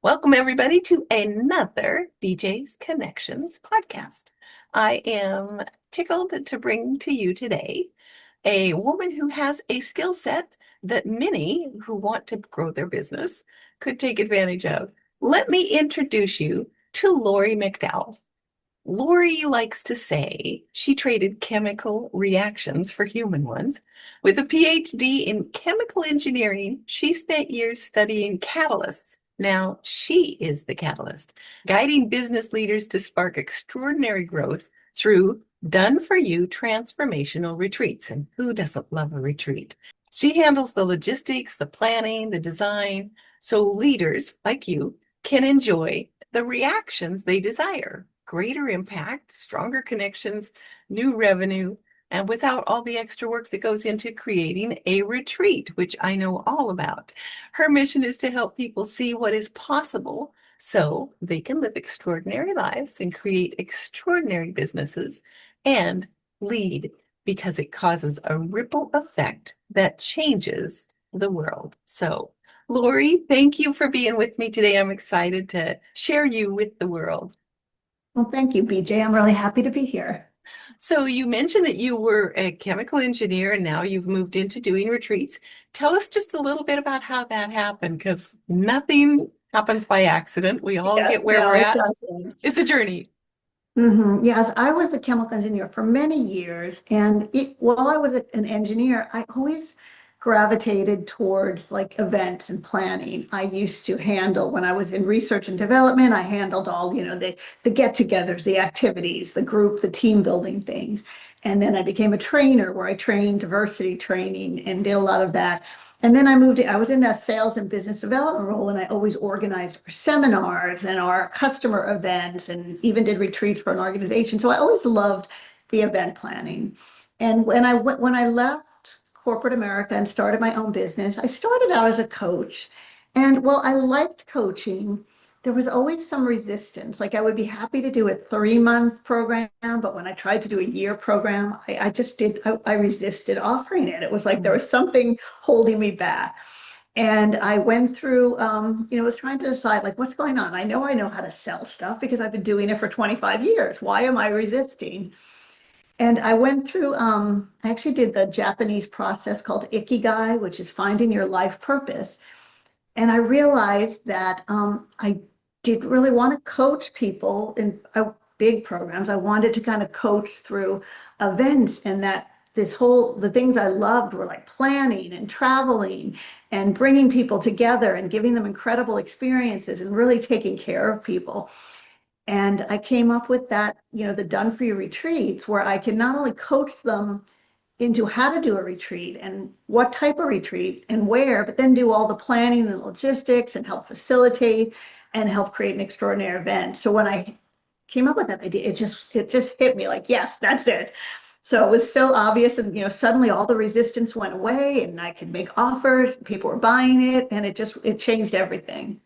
Welcome, everybody, to another BJ's Connections podcast. I am tickled to bring to you today a woman who has a skill set that many who want to grow their business could take advantage of. Let me introduce you to Lori McDowell. Lori likes to say she traded chemical reactions for human ones. With a PhD in chemical engineering, she spent years studying catalysts. Now she is the catalyst, guiding business leaders to spark extraordinary growth through done-for-you transformational retreats. And who doesn't love a retreat? She handles the logistics, the planning, the design, so leaders like you can enjoy the reactions they desire. Greater impact, stronger connections, new revenue, and without all the extra work that goes into creating a retreat, which I know all about. Her mission is to help people see what is possible so they can live extraordinary lives and create extraordinary businesses and lead because it causes a ripple effect that changes the world. So, Lori, thank you for being with me today. I'm excited to share you with the world. Well, thank you, BJ. I'm really happy to be here. So you mentioned that you were a chemical engineer and now you've moved into doing retreats. Tell us just a little bit about how that happened, because nothing happens by accident. We all Yes, get where no, we're it at. doesn't. It's a journey. Yes, I was a chemical engineer for many years, and while I was an engineer, I always gravitated towards like events and planning. I used to handle, when I was in research and development, I handled all, the get-togethers, the activities, the group, the team building things. And then I became a trainer where I trained diversity training and did a lot of that. And then I was in that sales and business development role, and I always organized our seminars and our customer events and even did retreats for an organization. So I always loved the event planning. And when I left corporate America and started my own business, I started out as a coach. And while I liked coaching, there was always some resistance. Like I would be happy to do a 3-month program, but when I tried to do a year program, I resisted offering it. It was like there was something holding me back. And I went through, was trying to decide like what's going on. I know how to sell stuff because I've been doing it for 25 years. Why am I resisting? And I went through, I actually did the Japanese process called Ikigai, which is finding your life purpose. And I realized that I didn't really want to coach people in big programs. I wanted to kind of coach through events, and that the things I loved were like planning and traveling and bringing people together and giving them incredible experiences and really taking care of people. And I came up with that, the Done For You retreats, where I can not only coach them into how to do a retreat and what type of retreat and where, but then do all the planning and logistics and help facilitate and help create an extraordinary event. So when I came up with that idea, it just hit me like, yes, that's it. So it was so obvious, and suddenly all the resistance went away, and I could make offers. People were buying it, and it changed everything.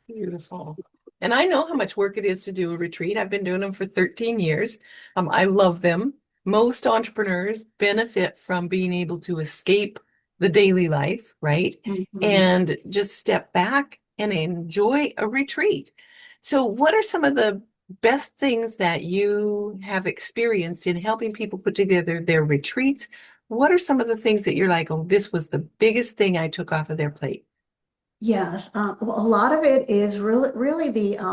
Beautiful. And I know how much work it is to do a retreat. I've been doing them for 13 years. I love them. Most entrepreneurs benefit from being able to escape the daily life, right? Mhm. And just step back and enjoy a retreat. So, what are some of the best things that you have experienced in helping people put together their retreats? What are some of the things that you're like, oh, this was the biggest thing I took off of their plate? Yes, well, a lot of it is really a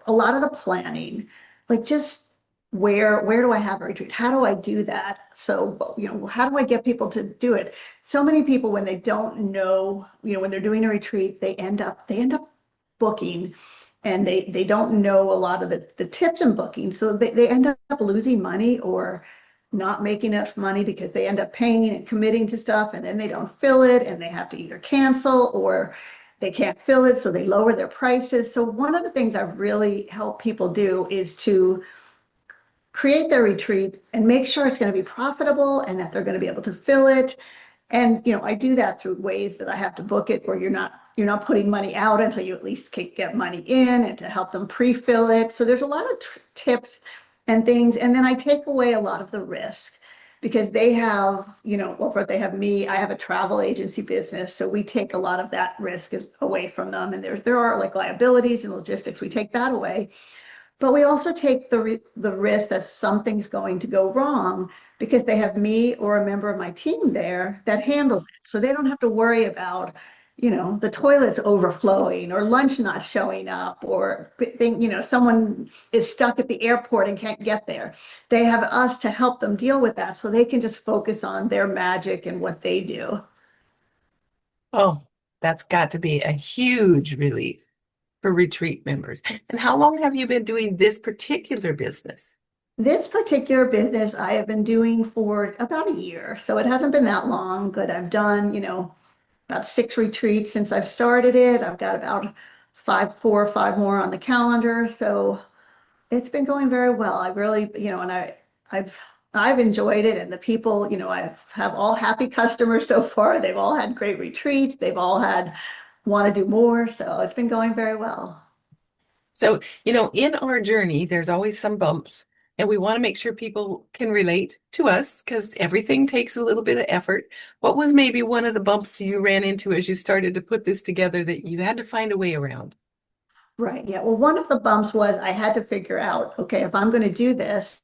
lot of the planning, like just where do I have a retreat? How do I do that? So, how do I get people to do it? So many people, when they don't know, when they're doing a retreat, they end up booking, and they don't know a lot of the tips in booking. So they end up losing money or not making enough money because they end up paying and committing to stuff, and then they don't fill it, and they have to either cancel or they can't fill it, so they lower their prices. So one of the things I've really helped people do is to create their retreat and make sure it's going to be profitable and that they're going to be able to fill it. And I do that through ways that I have to book it where you're not putting money out until you at least can get money in, and to help them pre-fill it. So there's a lot of tips and things. And then I take away a lot of the risk. because they have, well, but they have me, I have a travel agency business, so we take a lot of that risk away from them. And there are like liabilities and logistics, we take that away. But we also take the risk that something's going to go wrong because they have me or a member of my team there that handles it. So they don't have to worry about, the toilets overflowing or lunch not showing up or someone is stuck at the airport and can't get there. They have us to help them deal with that so they can just focus on their magic and what they do. Oh, that's got to be a huge relief for retreat members. And how long have you been doing this particular business? This particular business I have been doing for about a year. So it hasn't been that long, but I've done, about 6 retreats since I've started it. I've got about 4 or 5 more on the calendar. So it's been going very well. I really, and I've I've enjoyed it, and the people, I have all happy customers so far. They've all had great retreats. They've all had want to do more. So it's been going very well. So, in our journey, there's always some bumps, and we want to make sure people can relate to us because everything takes a little bit of effort. What was maybe one of the bumps you ran into as you started to put this together that you had to find a way around? Right. Yeah. Well, one of the bumps was I had to figure out, okay, if I'm going to do this,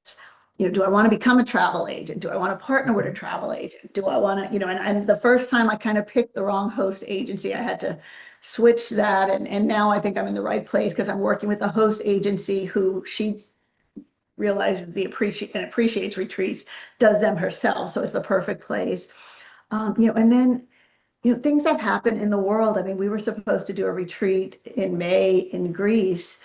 do I want to become a travel agent? Do I want to partner with a travel agent? Do I want to, and the first time I kind of picked the wrong host agency, I had to switch that. And now I think I'm in the right place because I'm working with a host agency who she realizes appreciates retreats, does them herself. So it's the perfect place. And then things that happen in the world. I mean, we were supposed to do a retreat in May in Greece,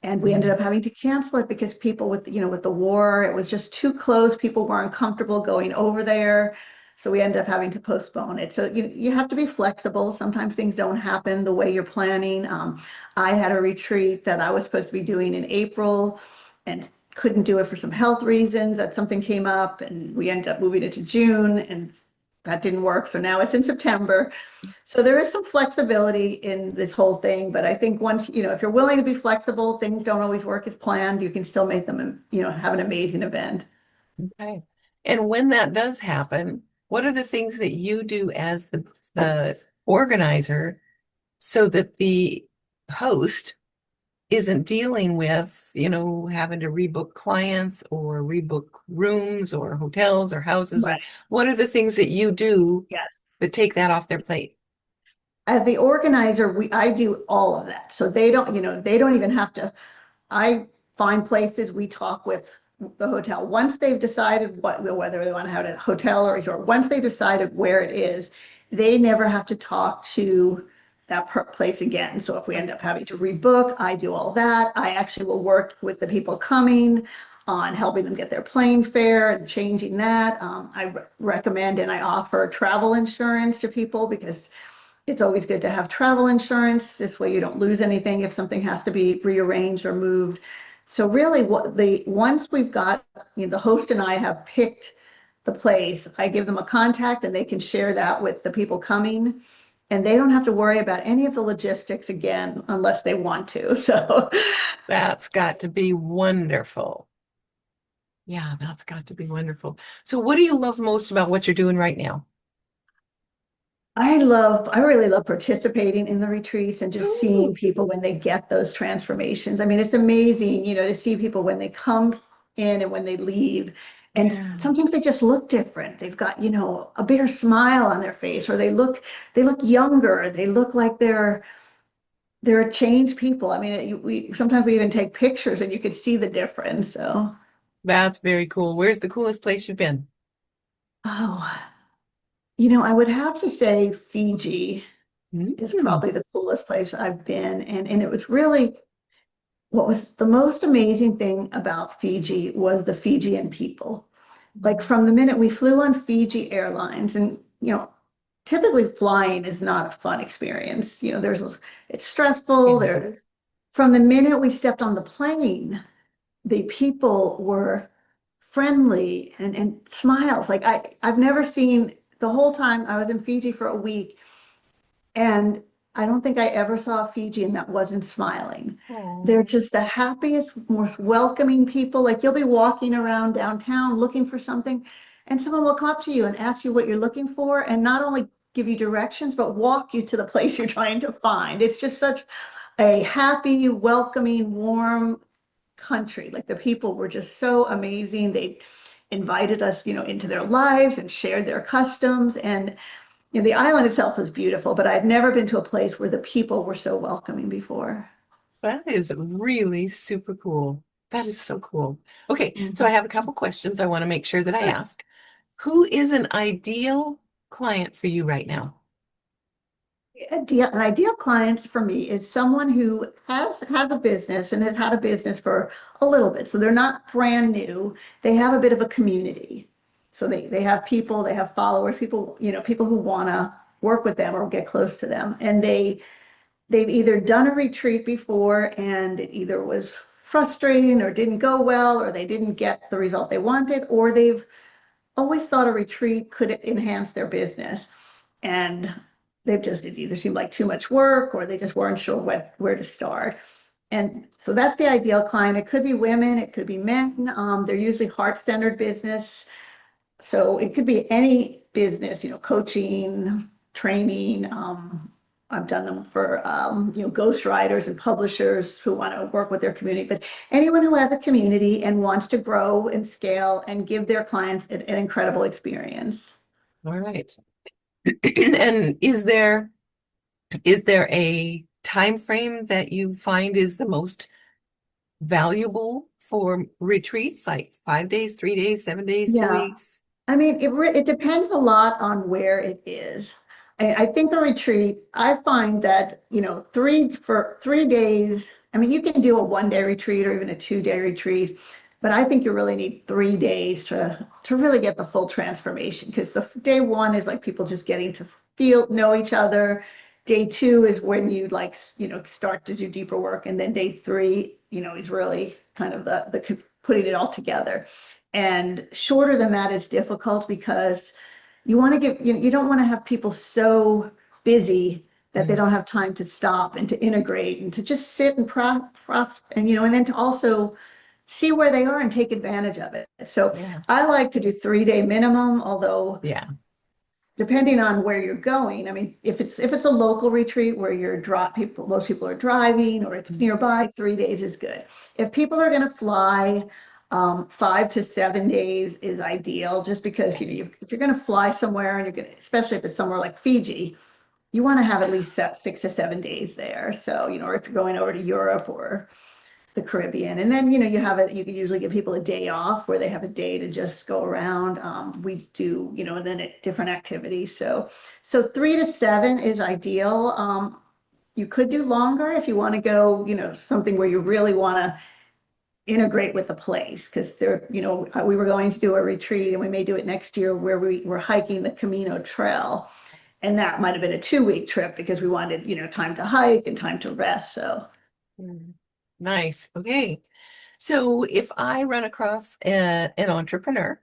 and we ended Mm. up having to cancel it because people with the war, it was just too close. People weren't comfortable going over there. So we ended up having to postpone it. So you have to be flexible. Sometimes things don't happen the way you're planning. I had a retreat that I was supposed to be doing in April and couldn't do it for some health reasons that something came up, and we ended up moving it to June, and that didn't work. So now it's in September. So there is some flexibility in this whole thing, but I think once, if you're willing to be flexible, things don't always work as planned. You can still make them, have an amazing event. Okay. And when that does happen, what are the things that you do as the organizer so that the host isn't dealing with, having to rebook clients or rebook rooms or hotels or houses, or Right. what are the things that you do Yes. that take that off their plate? As the organizer, I do all of that. So they don't even have to. I find places, we talk with the hotel. Once they've decided whether they want to have a hotel or a resort, once they've decided where it is, they never have to talk to that place again. So if we end up having to rebook, I do all that. I actually will work with the people coming on helping them get their plane fare and changing that. I recommend and I offer travel insurance to people because it's always good to have travel insurance. This way you don't lose anything if something has to be rearranged or moved. So really once we've got, the host and I have picked the place, I give them a contact and they can share that with the people coming. And they don't have to worry about any of the logistics again unless they want to. So That's got to be wonderful. Yeah, that's got to be wonderful. So what do you love most about what you're doing right now? I really love participating in the retreats and just seeing Ooh, people when they get those transformations. I mean, it's amazing, to see people when they come in and when they leave. And yeah. sometimes they just look different. They've got, a bigger smile on their face, or they look younger. They look like they're changed people. I mean, we sometimes we even take pictures and you could see the difference. So, That's very cool. Where's the coolest place you've been? oh, I would have to say Fiji is Mm. probably the coolest place I've been. And it was really what was the most amazing thing about Fiji was the Fijian people. Like from the minute we flew on Fiji Airlines, and typically flying is not a fun experience. It's stressful. Yeah. There, from the minute we stepped on the plane, the people were friendly and smiles. Like I've never seen the whole time I was in Fiji for a week. And I don't think I ever saw a Fijian that wasn't smiling. They're Oh. just the happiest, most welcoming people. Like you'll be walking around downtown looking for something, and someone will come up to you and ask you what you're looking for, and not only give you directions, but walk you to the place you're trying to find. It's just such a happy, welcoming, warm country. Like the people were just so amazing. They invited us, into their lives and shared their customs. And the island itself was beautiful, but I'd never been to a place where the people were so welcoming before. That is really super cool. That is so cool. Okay, so I Mhm. have a couple questions I want to make sure that I Sure. ask. Who is an ideal client for you right now? An ideal client for me is someone who has a business and has had a business for a little bit. So they're not brand new. They have a bit of a community. So they have people, they have followers, people, people who want to work with them or get close to them. And they've either done a retreat before and it either was frustrating or didn't go well, or they didn't get the result they wanted, or they've always thought a retreat could enhance their business. And it either seemed like too much work, or they just weren't sure where to start. And so that's the ideal client. It could be women, it could be men. They're usually heart-centered business. So it could be any business, coaching, training. I've done them for, ghostwriters and publishers who want to work with their community, but anyone who has a community and wants to grow and scale and give their clients an incredible experience. All right. And is there a time frame that you find is the most valuable for retreats, like 5 days, 3 days, 7 days, two Yeah. weeks? I mean, it depends a lot on where it is. I think a retreat, I find that, for 3 days, I mean, you can do a 1 day retreat or even a 2 day retreat, but I think you really need 3 days to really get the full transformation, because the day one is like people just getting to know each other. Day two is when you like, start to do deeper work. And then day three, is really kind of the putting it all together. And shorter than that is difficult because you want to get, you don't want to have people so busy that they Mm, don't have time to stop and to integrate and to just sit and and then to also see where they are and take advantage of it. So yeah. I like to do 3 day minimum, although Yeah. depending on where you're going. I mean, if it's a local retreat where most people are driving or it's Mm, nearby, 3 days is good. If people are going to fly, 5 to 7 days is ideal, just because if you're going to fly somewhere and especially if it's somewhere like Fiji, you want to have at least 6 to 7 days there. So, or if you're going over to Europe or the Caribbean. And then, you can usually give people a day off where they have a day to just go around. We do, and then different activities. So 3 to 7 is ideal. You could do longer if you want to go, something where you really want to integrate with the place, because we were going to do a retreat and we may do it next year where we were hiking the Camino Trail. And that might have been a 2 week trip because we wanted, time to hike and time to rest. So mm. Nice. Okay. So if I run across an entrepreneur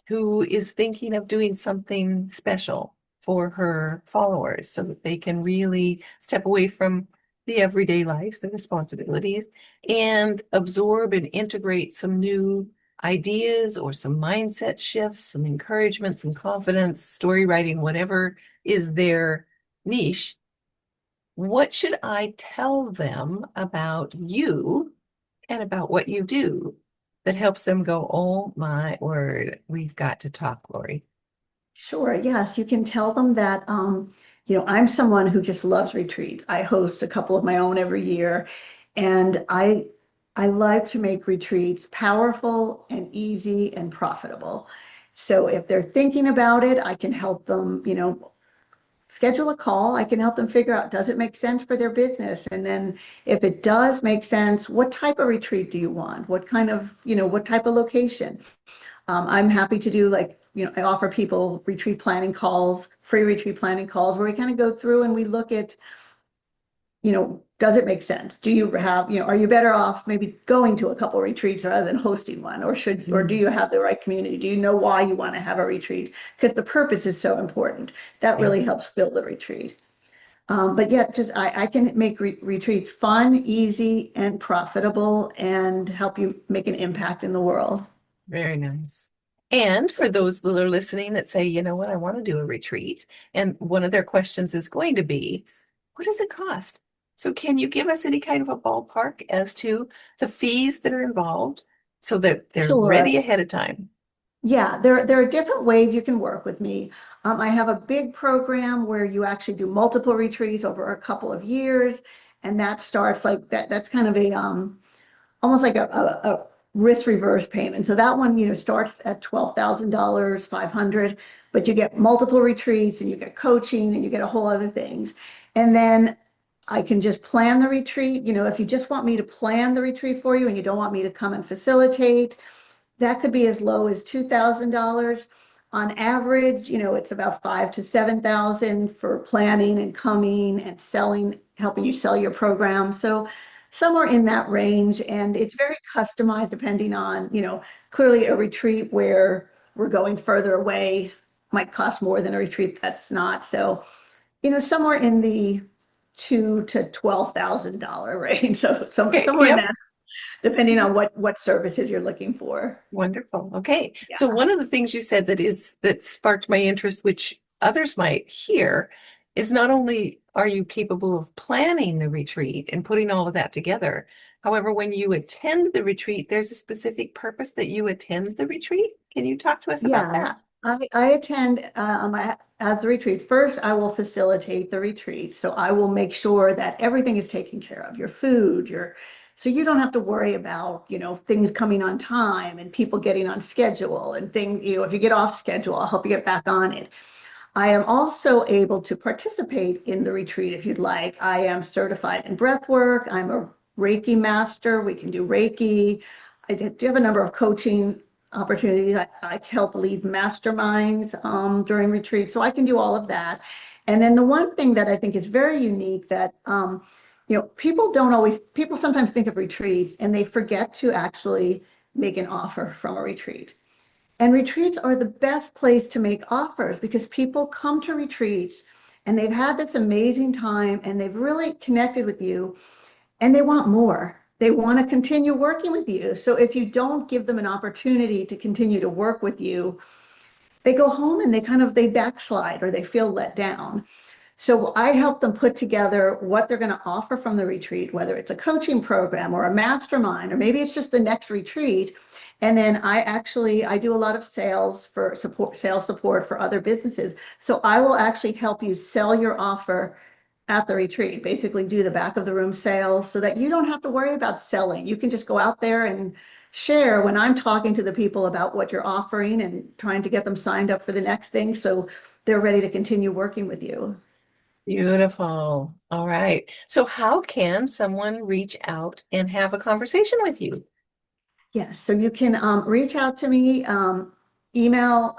who is thinking of doing something special for her followers so that they can really step away from the everyday life, the responsibilities, and absorb and integrate some new ideas or some mindset shifts, some encouragement, some confidence, story writing, whatever is their niche, what should I tell them about you and about what you do that helps them go, oh my word, we've got to talk, Lori? sure, yes, you can tell them that, I'm someone who just loves retreats. I host a couple of my own every year, and I like to make retreats powerful and easy and profitable. So if they're thinking about it, I can help them, schedule a call. I can help them figure out, does it make sense for their business? And then if it does make sense, what type of retreat do you want? What type of location? I'm happy to do, like, I offer people retreat planning calls, free retreat planning calls, where we kind of go through and we look at, does it make sense? Do you have, are you better off maybe going to a couple retreats rather than hosting one? Or do Mm, you have the right community? Do you know why you want to have a retreat? Because the purpose is so important. That yeah, really helps build the retreat. But yeah, just I can make retreats fun, easy, and profitable, and help you make an impact in the world. very nice. And for those that are listening that say, you know what, I want to do a retreat, and one of their questions is going to be, what does it cost? So can you give us any kind of a ballpark as to the fees that are involved so that they're Sure. ready ahead of time? Yeah, there are different ways you can work with me. I have a big program where you actually do multiple retreats over a couple of years, and that starts like that. That's kind of a almost like a risk reverse payment. So that one, starts at $12,000, 500, but you get multiple retreats and you get coaching and you get a whole other things. And then I can just plan the retreat. If you just want me to plan the retreat for you and you don't want me to come and facilitate, that could be as low as $2,000. On average, it's about 5 to 7,000 for planning and coming and selling, helping you sell your program. So somewhere in that range, and it's very customized depending on, clearly a retreat where we're going further away might cost more than a retreat that's not. So, somewhere in the $2 to $12,000 range. So, Okay, somewhere in yep. that, depending on what services you're looking for. Wonderful. Okay. So Yeah. one of the things you said that sparked my interest, which others might hear, is not only are you capable of planning the retreat and putting all of that together, however, when you attend the retreat, there's a specific purpose that you attend the retreat. Can you talk to us about Yes, that? I attend as the retreat. First, I will facilitate the retreat. So I will make sure that everything is taken care of, your food, so you don't have to worry about, things coming on time and people getting on schedule and things, if you get off schedule, I'll help you get back on it. I am also able to participate in the retreat if you'd like. I am certified in breath work. I'm a Reiki master. We can do Reiki. I do have a number of coaching opportunities. I help lead masterminds during retreats, so I can do all of that. And then the one thing that I think is very unique that people sometimes think of retreats and they forget to actually make an offer from a retreat. And retreats are the best place to make offers because people come to retreats and they've had this amazing time and they've really connected with you and they want more. They want to continue working with you. So if you don't give them an opportunity to continue to work with you, they go home and they backslide or they feel let down. So I help them put together what they're going to offer from the retreat, whether it's a coaching program or a mastermind, or maybe it's just the next retreat. And then I do a lot of sales support for other businesses. So I will actually help you sell your offer at the retreat, basically do the back of the room sales so that you don't have to worry about selling. You can just go out there and share when I'm talking to the people about what you're offering and trying to get them signed up for the next thing. So they're ready to continue working with you. Beautiful. All right. So how can someone reach out and have a conversation with you? Yes, so you can reach out to me. My email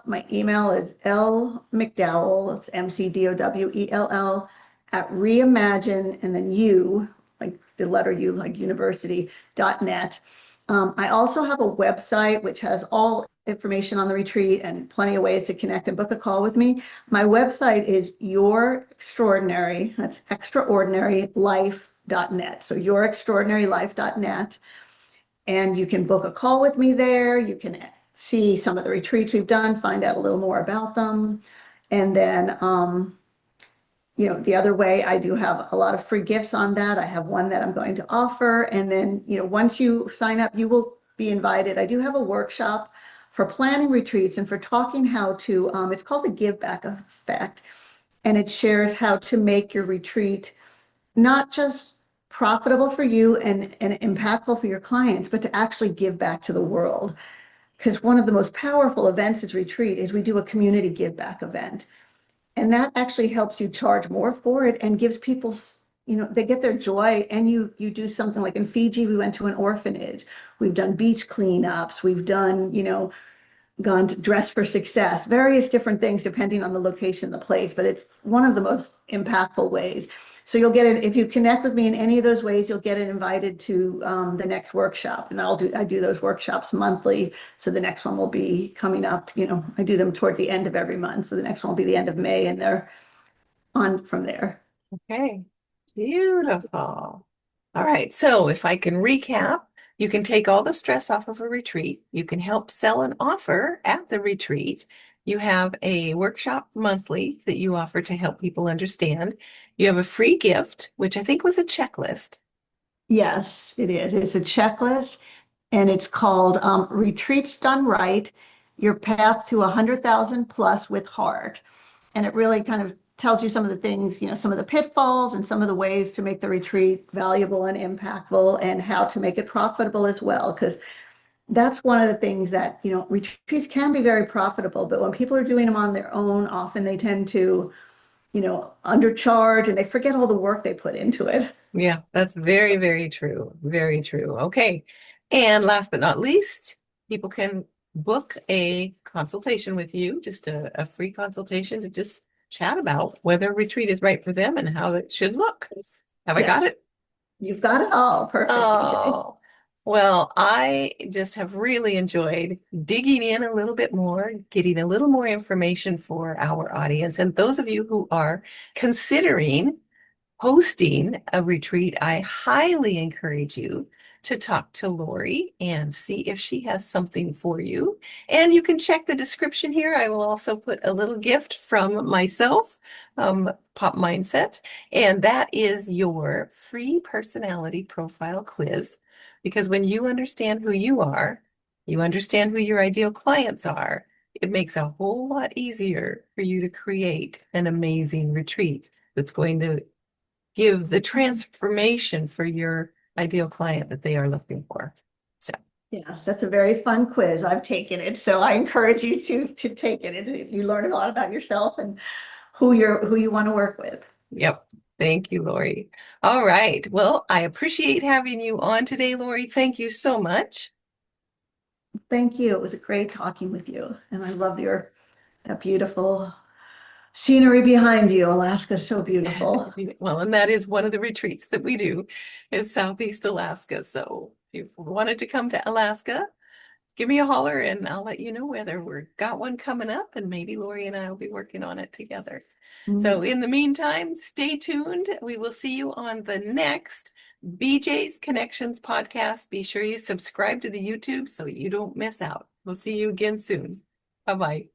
is lmcdowell, it's McDowell, at reimagine, and then U, like the letter U, like university.net. I also have a website which has all information on the retreat and plenty of ways to connect and book a call with me. My website is that's extraordinarylife.net. So yourextraordinarylife.net. And you can book a call with me there. You can see some of the retreats we've done, find out a little more about them. And then, the other way, I do have a lot of free gifts on that. I have one that I'm going to offer. And then, once you sign up, you will be invited. I do have a workshop for planning retreats and for talking how to, it's called the Give Back Effect. And it shares how to make your retreat not just profitable for you and impactful for your clients, but to actually give back to the world. Because one of the most powerful events is retreat is we do a community give back event. And that actually helps you charge more for it and gives people, they get their joy. And you do something like in Fiji, we went to an orphanage. We've done beach cleanups. We've done, gone to Dress for Success, various different things depending on the location, the place, but it's one of the most impactful ways. So you'll get it if you connect with me in any of those ways. You'll get it invited to the next workshop, and I do those workshops monthly. So the next one will be coming up. I do them towards the end of every month. So the next one will be the end of May, and they're on from there. Okay. Beautiful. All right. So if I can recap, You can take all the stress off of a retreat. You can help sell an offer at the retreat. You have a workshop monthly that you offer to help people understand. You have a free gift, which I think was a checklist. Yes, it is. It's a checklist and it's called Retreats Done Right, Your Path to 100,000 Plus with Heart. And it really kind of tells you some of the things, some of the pitfalls and some of the ways to make the retreat valuable and impactful and how to make it profitable as well. Because that's one of the things that, retreats can be very profitable, but when people are doing them on their own, often they tend to, undercharge and they forget all the work they put into it. Yeah, that's very, very true. Very true. Okay. And last but not least, people can book a consultation with you, just a free consultation to just chat about whether a retreat is right for them and how it should look. Have I got Yes, it? you've got it all. Perfect, BJ. Oh, well, I just have really enjoyed digging in a little bit more, getting a little more information for our audience. And those of you who are considering hosting a retreat, I highly encourage you to talk to Lori and see if she has something for you. And you can check the description here. I will also put a little gift from myself, Pop Mindset, and that is your free personality profile quiz. Because when you understand who you understand who your ideal clients are, it makes a whole lot easier for you to create an amazing retreat that's going to give the transformation for your ideal client that they are looking for. So, Yeah, that's a very fun quiz. I've taken it, so I encourage you to take it. You learn a lot about yourself and who you want to work with. yep. Thank you, Lori. All right. Well, I appreciate having you on today, Lori. Thank you so much. Thank you. It was a great talking with you, and I love your that beautiful scenery behind you. Alaska is so beautiful. Well, and that is one of the retreats that we do is Southeast Alaska. So if you wanted to come to Alaska, give me a holler and I'll let you know whether we've got one coming up and maybe Lori and I will be working on it together. So Mm. in the meantime, stay tuned. We will see you on the next BJ's Connections podcast. Be sure you subscribe to the YouTube so you don't miss out. We'll see you again soon. Bye-bye.